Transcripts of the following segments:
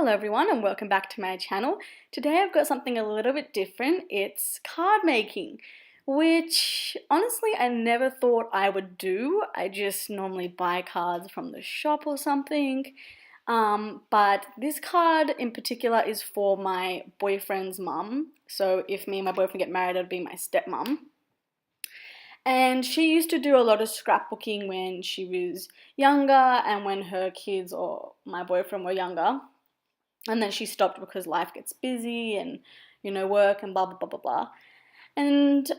Hello everyone and welcome back to my channel. Today I've got something a little bit different. It's card making, which honestly I never thought I would do. I just normally buy cards from the shop or something. But this card in particular is for my boyfriend's mum. So if me and my boyfriend get married, it'd be my stepmom. And she used to do a lot of scrapbooking when she was younger and when her kids or my boyfriend were younger. And then she stopped because life gets busy and, work and blah, blah, blah, blah, blah. And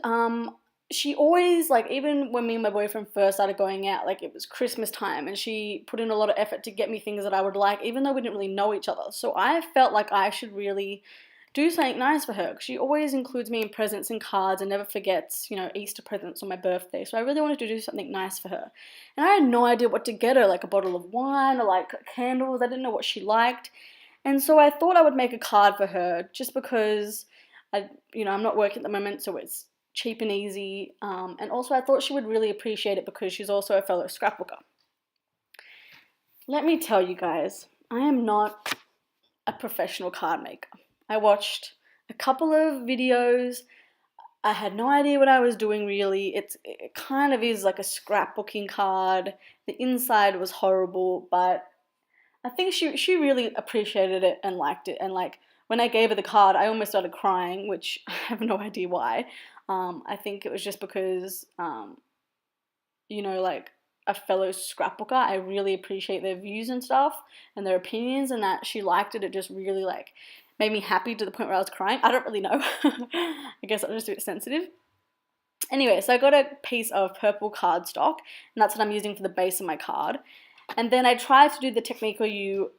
she always, like, even when me and my boyfriend first started going out, like, it was Christmas time and she put in a lot of effort to get me things that I would like, even though we didn't really know each other. So I felt like I should really do something nice for her. She always includes me in presents and cards and never forgets, Easter presents on my birthday. So I really wanted to do something nice for her. And I had no idea what to get her, like a bottle of wine or like candles. I didn't know what she liked. And so I thought I would make a card for her just because I'm not working at the moment, so it's cheap and easy. And also I thought she would really appreciate it because she's also a fellow scrapbooker. Let me tell you guys, I am not a professional card maker. I watched a couple of videos. I had no idea what I was doing really. It kind of is like a scrapbooking card. The inside was horrible, but I think she really appreciated it and liked it. And like when I gave her the card, I almost started crying, which I have no idea why. I think it was just because, like a fellow scrapbooker, I really appreciate their views and stuff and their opinions, and that she liked it. It just really like made me happy to the point where I was crying. I don't really know. I guess I'm just a bit sensitive. Anyway, so I got a piece of purple cardstock, and that's what I'm using for the base of my card. And then I tried to do the technique where you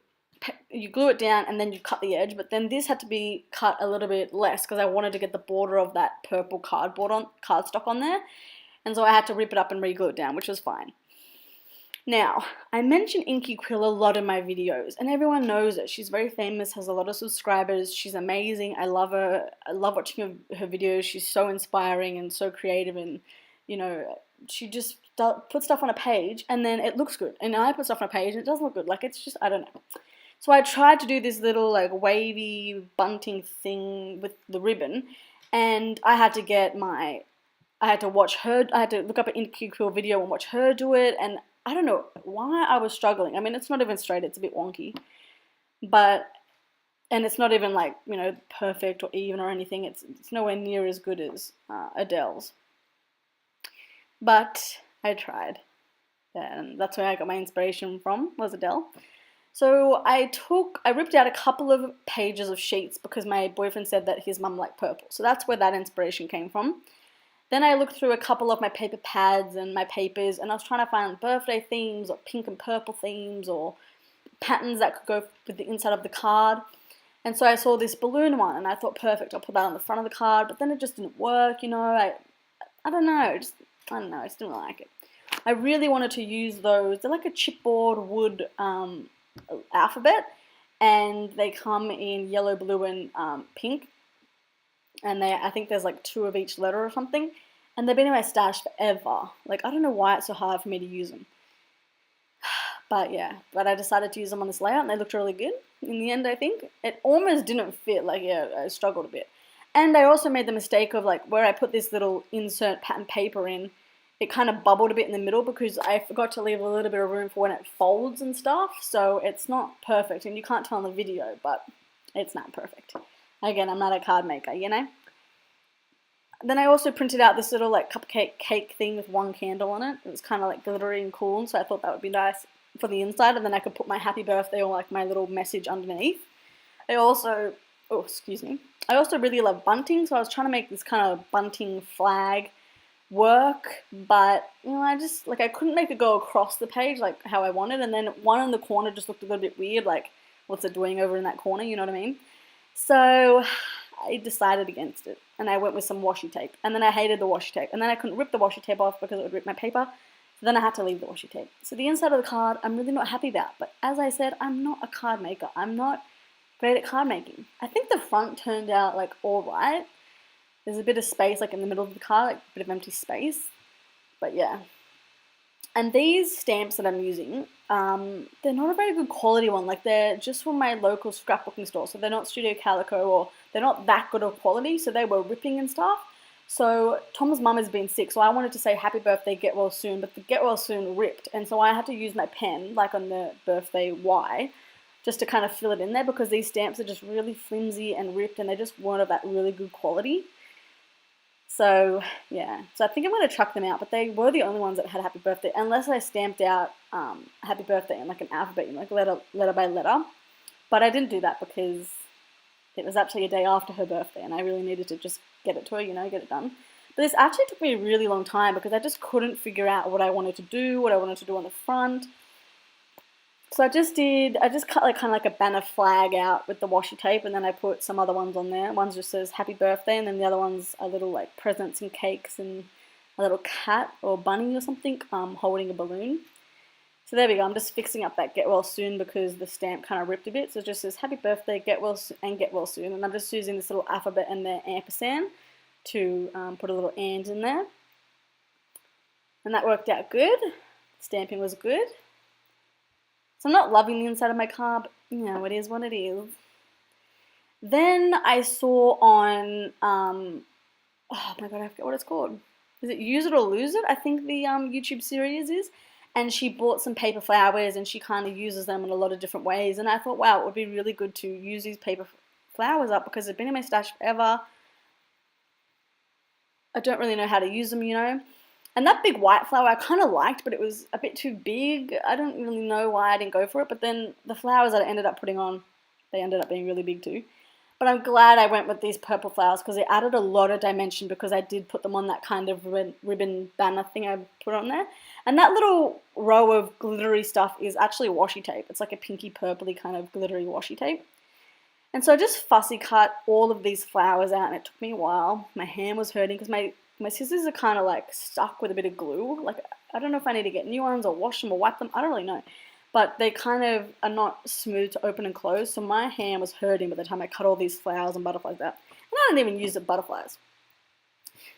glue it down and then you cut the edge, but then this had to be cut a little bit less because I wanted to get the border of that purple cardstock on there. And so I had to rip it up and re-glue it down, which was fine. Now, I mention Inky Quill a lot in my videos, and everyone knows it. She's very famous, has a lot of subscribers. She's amazing. I love her. I love watching her videos. She's so inspiring and so creative, and she just puts stuff on a page and then it looks good. And I put stuff on a page and it doesn't look good. Like, it's just, I don't know. So I tried to do this little like wavy bunting thing with the ribbon, and I had to look up an Inky Quill video and watch her do it, and I don't know why I was struggling. I mean, it's not even straight, it's a bit wonky. And it's not even like, perfect or even or anything. It's nowhere near as good as Adele's. But I tried, and that's where I got my inspiration from, was Adele. So I ripped out a couple of pages of sheets because my boyfriend said that his mum liked purple. So that's where that inspiration came from. Then I looked through a couple of my paper pads and my papers, and I was trying to find birthday themes or pink and purple themes or patterns that could go with the inside of the card. And so I saw this balloon one, and I thought, perfect, I'll put that on the front of the card. But then it just didn't work, I don't know, I just didn't like it. I really wanted to use those. They're like a chipboard wood alphabet, and they come in yellow, blue, and pink. And I think there's like 2 of each letter or something. And they've been in my stash forever. Like, I don't know why it's so hard for me to use them. But I decided to use them on this layout, and they looked really good in the end, I think. It almost didn't fit, I struggled a bit. And I also made the mistake of, like, where I put this little insert pattern paper in, it kind of bubbled a bit in the middle because I forgot to leave a little bit of room for when it folds and stuff. So it's not perfect, and you can't tell in the video, but it's not perfect. Again, I'm not a card maker, Then I also printed out this little, like, cupcake cake thing with 1 candle on it. It was kind of, like, glittery and cool, so I thought that would be nice for the inside, and then I could put my happy birthday or, like, my little message underneath. I also really love bunting, so I was trying to make this kind of bunting flag work, but, I couldn't make it go across the page, like, how I wanted, and then one in the corner just looked a little bit weird, like, what's it doing over in that corner, you know what I mean? So I decided against it, and I went with some washi tape, and then I hated the washi tape, and then I couldn't rip the washi tape off because it would rip my paper, so then I had to leave the washi tape. So the inside of the card, I'm really not happy about, but as I said, I'm not a card maker. I'm not great at card making. I think the front turned out, like, alright. There's a bit of space, like, in the middle of the card, like, a bit of empty space, but yeah. And these stamps that I'm using, they're not a very good quality one. Like, they're just from my local scrapbooking store, so they're not Studio Calico, or they're not that good of quality, so they were ripping and stuff. So Tom's mum has been sick, so I wanted to say happy birthday, get well soon, but the get well soon ripped, and so I had to use my pen, like on the birthday Y, just to kind of fill it in there, because these stamps are just really flimsy and ripped, and they just weren't of that really good quality. So yeah, so I think I'm going to chuck them out, but they were the only ones that had happy birthday, unless I stamped out happy birthday in like an alphabet, like letter by letter. But I didn't do that because it was actually a day after her birthday, and I really needed to just get it to her, get it done. But this actually took me a really long time because I just couldn't figure out what I wanted to do, on the front. So I just cut like kind of like a banner flag out with the washi tape, and then I put some other ones on there. One just says happy birthday, and then the other ones are little like presents and cakes and a little cat or bunny or something holding a balloon. So there we go. I'm just fixing up that get well soon because the stamp kind of ripped a bit. So it just says happy birthday, get well soon. And I'm just using this little alphabet and the ampersand to put a little and in there. And that worked out good. Stamping was good. So I'm not loving the inside of my card, but it is what it is. Then I saw on, oh my god, I forget what it's called. Is it Use It or Lose It? I think the YouTube series is. And she bought some paper flowers, and she kind of uses them in a lot of different ways. And I thought, wow, it would be really good to use these paper flowers up because they've been in my stash forever. I don't really know how to use them, And that big white flower I kind of liked, but it was a bit too big. I don't really know why I didn't go for it, but then the flowers that I ended up putting on, they ended up being really big too. But I'm glad I went with these purple flowers because they added a lot of dimension because I did put them on that kind of ribbon banner thing I put on there. And that little row of glittery stuff is actually washi tape. It's like a pinky purpley kind of glittery washi tape. And so I just fussy cut all of these flowers out, and it took me a while. My hand was hurting because my scissors are kind of like stuck with a bit of glue. Like, I don't know if I need to get new ones or wash them or wipe them. I don't really know. But they kind of are not smooth to open and close. So my hand was hurting by the time I cut all these flowers and butterflies out. And I don't even use the butterflies.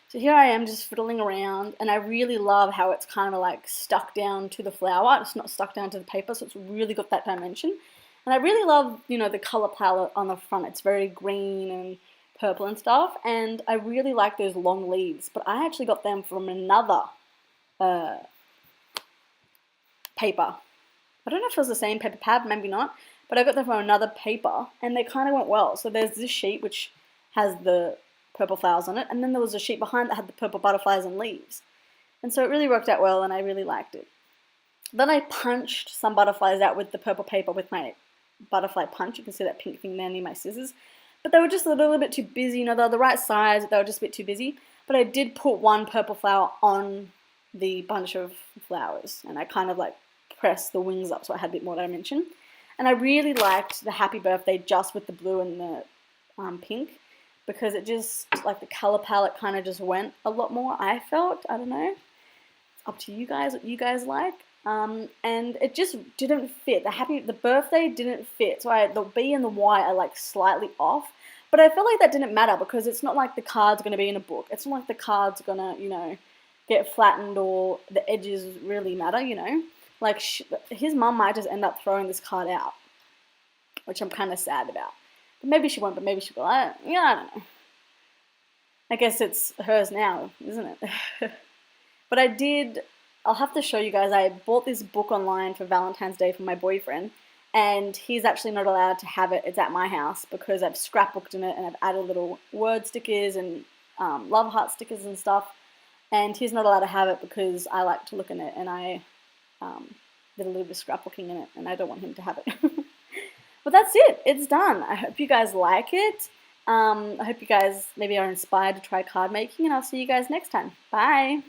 So here I am just fiddling around. And I really love how it's kind of like stuck down to the flower. It's not stuck down to the paper. So it's really got that dimension. And I really love, the color palette on the front. It's very green and purple and stuff, and I really like those long leaves, but I actually got them from another paper. I don't know if it was the same paper pad, maybe not, but I got them from another paper, and they kind of went well. So there's this sheet which has the purple flowers on it, and then there was a sheet behind that had the purple butterflies and leaves, and so it really worked out well, and I really liked it. Then I punched some butterflies out with the purple paper with my butterfly punch. You can see that pink thing there near my scissors. But they were just a little bit too busy, they're the right size, they were just a bit too busy. But I did put one purple flower on the bunch of flowers, and I kind of like pressed the wings up so I had a bit more dimension. And I really liked the happy birthday just with the blue and the pink, because it just, like the color palette kind of just went a lot more, I felt. I don't know. It's up to you guys, what you guys like. And it just didn't fit. The birthday didn't fit. So the B and the Y are like slightly off. But I feel like that didn't matter because it's not like the card's going to be in a book. It's not like the card's going to, get flattened or the edges really matter, Like his mum might just end up throwing this card out, which I'm kind of sad about. But maybe she won't, but maybe she will. I don't know. I guess it's hers now, isn't it? But I'll have to show you guys, I bought this book online for Valentine's Day for my boyfriend, and he's actually not allowed to have it. It's at my house because I've scrapbooked in it and I've added little word stickers and love heart stickers and stuff, and he's not allowed to have it because I like to look in it, and I did a little bit of scrapbooking in it, and I don't want him to have it. But that's it. It's done. I hope you guys like it. I hope you guys maybe are inspired to try card making, and I'll see you guys next time. Bye!